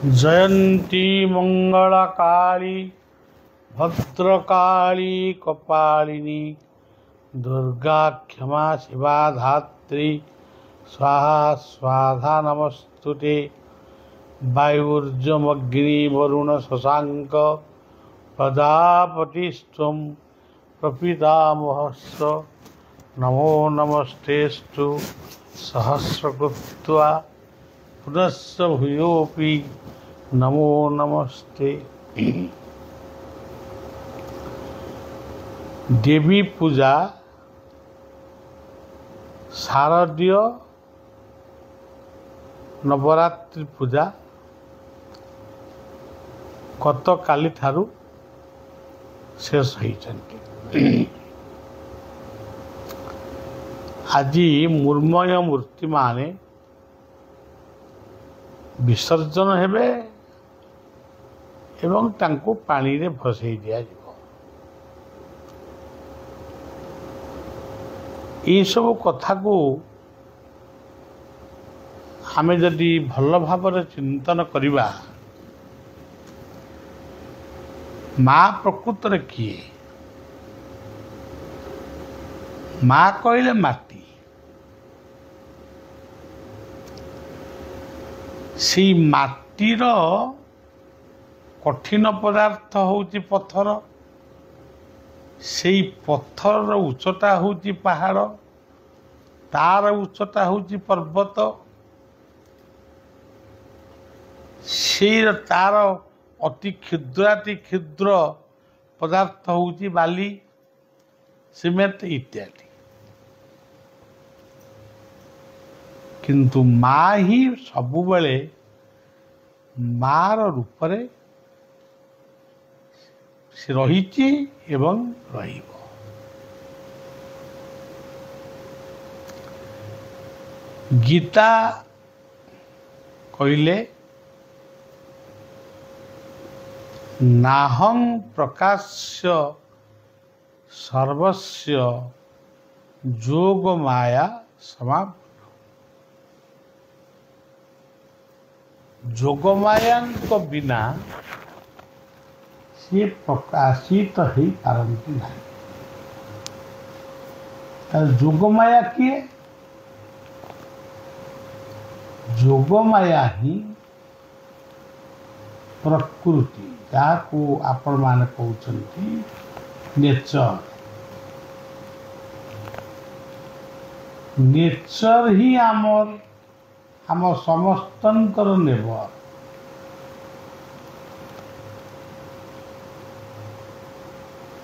जयंती मंगलकाली भद्रकाली कपालिनी दुर्गा क्षमा शिवा धात्री स्वाहा स्वाधा नमस्तुते। वायुर्जमग्नि वरुण शशांक प्रजापतिस्त्वं प्रपितामहश्च नमो नमस्तेस्तु सहस्रकृत्वा पुनश्च भूयोऽपि नमो नमस्ते। देवी पूजा शारदीय नवरात्रि पूजा गत काली ठारू शेष होइछन्ति। आज मूर्मय मूर्ति माने विसर्जन हेबे एवं तांको पानी रे भसई दिया जिवो। ये सब कथा को आमे जदि भल भाव चिंतन करिबा माँ प्रकृत रे किए माँ कहले माटी सी माटीर कठिन पदार्थ होउची पत्थर से पत्थर उच्चता होउची पहाड़ तार उच्चता होउची पर्वत से तार अति क्षुद्राति क्षुद्र पदार्थ होउची बाली सीमेंट इत्यादि। किंतु माँ ही सबु बेले मार रूपरे से रही एवं रहिबो। गीता कहले नाहं प्रकाश्य सर्वस्य जोग माया समाप्त। जोगमाया को बिना सी प्रकाशित हो पारती ना। जोगमाया किए? जोगमाया ही प्रकृति जाको आपण मान कहते नेचर। नेचर ही आम समस्तंकर नेबर।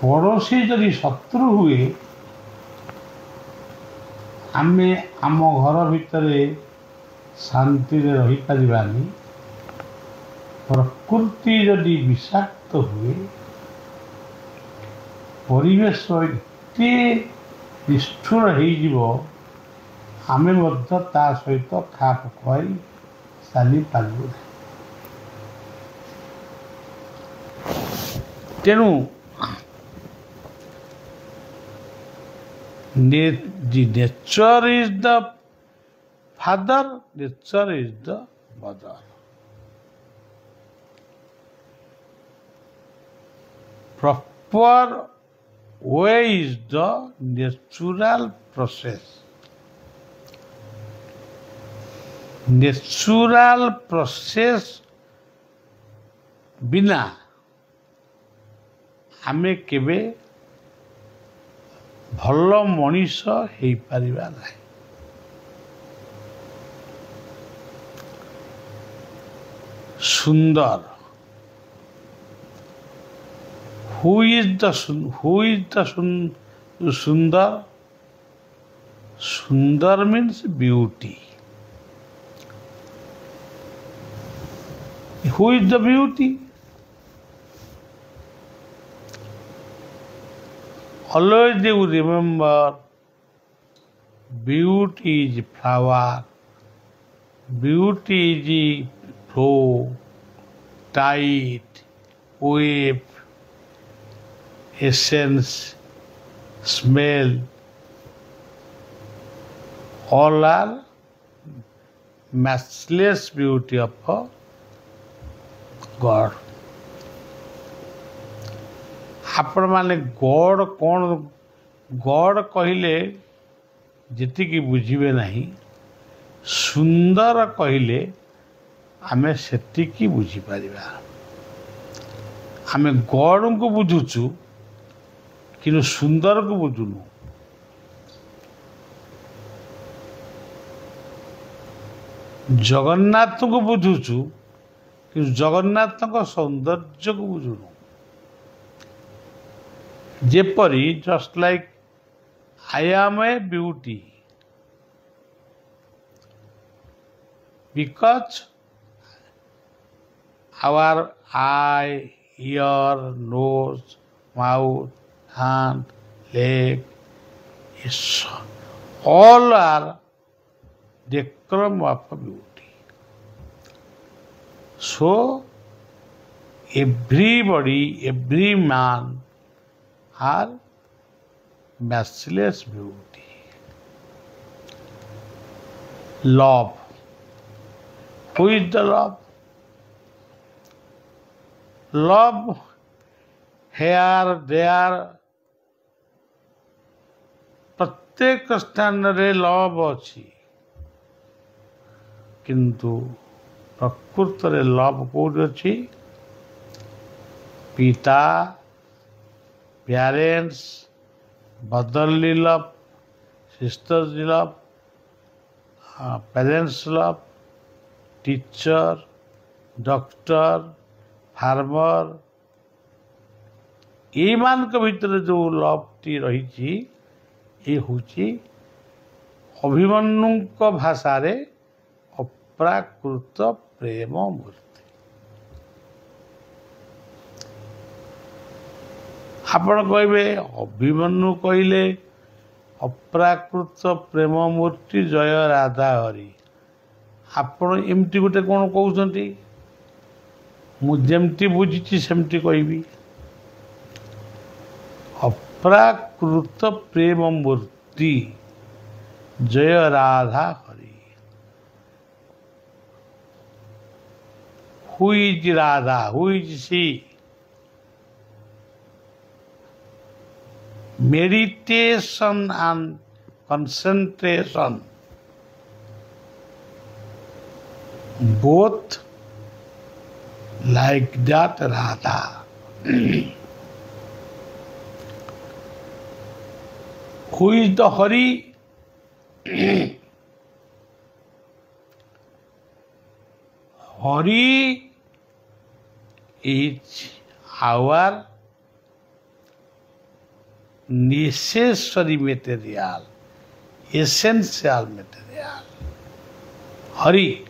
पड़ोशी जदि शत्रु हुए आमे आम घर भितरे शांति रे रही परिबानी। प्रकृति जदि विषाक्त हुए परिवेश एते निष्ठुर हो जीवो आमे मध्य ता सहित खाप खुआई चली पारू। तेणु the nature is the father, nature is the mother. Proper way is the natural process. Natural process बिना आमे केबे भल मनीष हो पारिबा नहीं। सुंदर हु इज द सुंदर? सुंदर means beauty. Who is the beauty? Always you remember, beauty is flower, beauty is flow, tide, wave, essence, smell, all are matchless beauty of God आपण माने गॉड कौन गॉड कहले जी बुझे ना सुंदर कहले आमे सेतिकी बुझीपर आमे गॉड को बुझुचु कि सुंदर को बुझुनु जगन्नाथ को बुझुचु कि जगन्नाथ सौंदर्य को बुझुनु जेपरी just like I am a beauty because our eye ear nose mouth hand leg is all are decorum of beauty. So everybody, every man are matchless beauty. Love. Who is the love? Love here, there, प्रत्येक स्थान रे love अच्छी किंतु प्रकृत रे love Kaut अच्छी पिता parents brotherly love sisters love parents love teacher doctor farmer एमान के भीतर जो लवटी रही ये हूँ अभिमन्यु भाषा रे अप्राकृत प्रेम मूर्ति आपण कहे अभिमन्यु कहले अप्राकृत प्रेम मूर्ति जय राधा हरि आपण एमती गोटे कौन कहते मुझे बुझी सेमती कहबी अप्राकृत प्रेम मूर्ति जय Radha Hari who is Radha who is she meditation and concentration both like that Radha. Who is the Hari? Hari is our necessary material, essential material. Hari.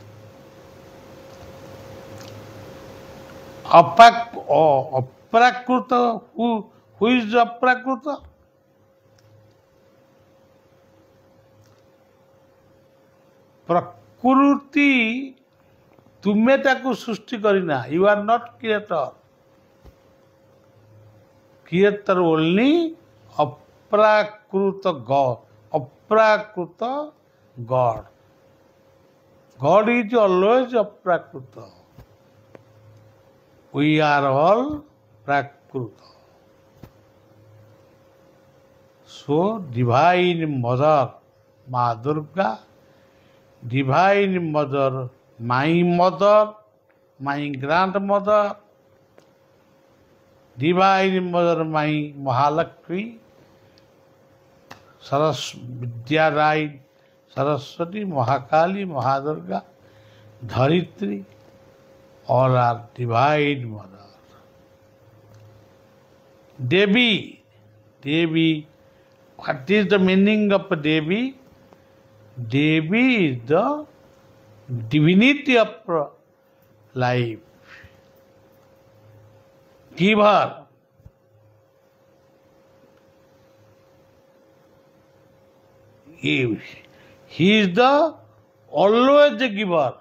अप्राकृत हु इज अप्राकृत प्रकृति तुम्हें ताकू सृष्टि करना you are not creator creator only अप्राकृत God God is always अप्राकृत We are all Prakruta. So, Divine Mother, Ma Durga, Divine Mother, my grandmother, Divine Mother, my Mahalakshmi, Vidya Rai, Saraswati, Mahakali, Mahadurga, Dharitri, all are divine mother. Devi, what is the meaning of Devi? Devi is the divinity of life. Giver. He is the always the giver.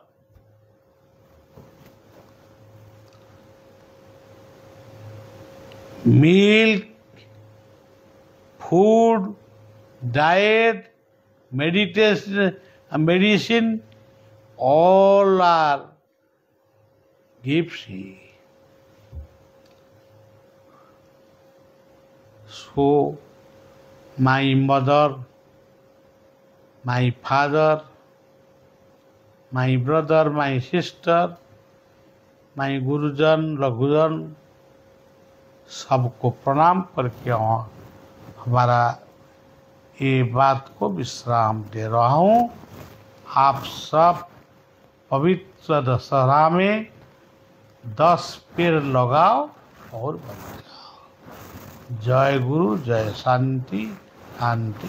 Milk, food, diet, meditation, medicine, all are gifts. to my mother, my father, my brother, my sister, my गुरुजन लघुजन सबको प्रणाम करके हमारा ये बात को विश्राम दे रहा हूँ। आप सब पवित्र दशहरा में 10 पेड़ लगाओ और बचाओ। जय गुरु, जय शांति शांति।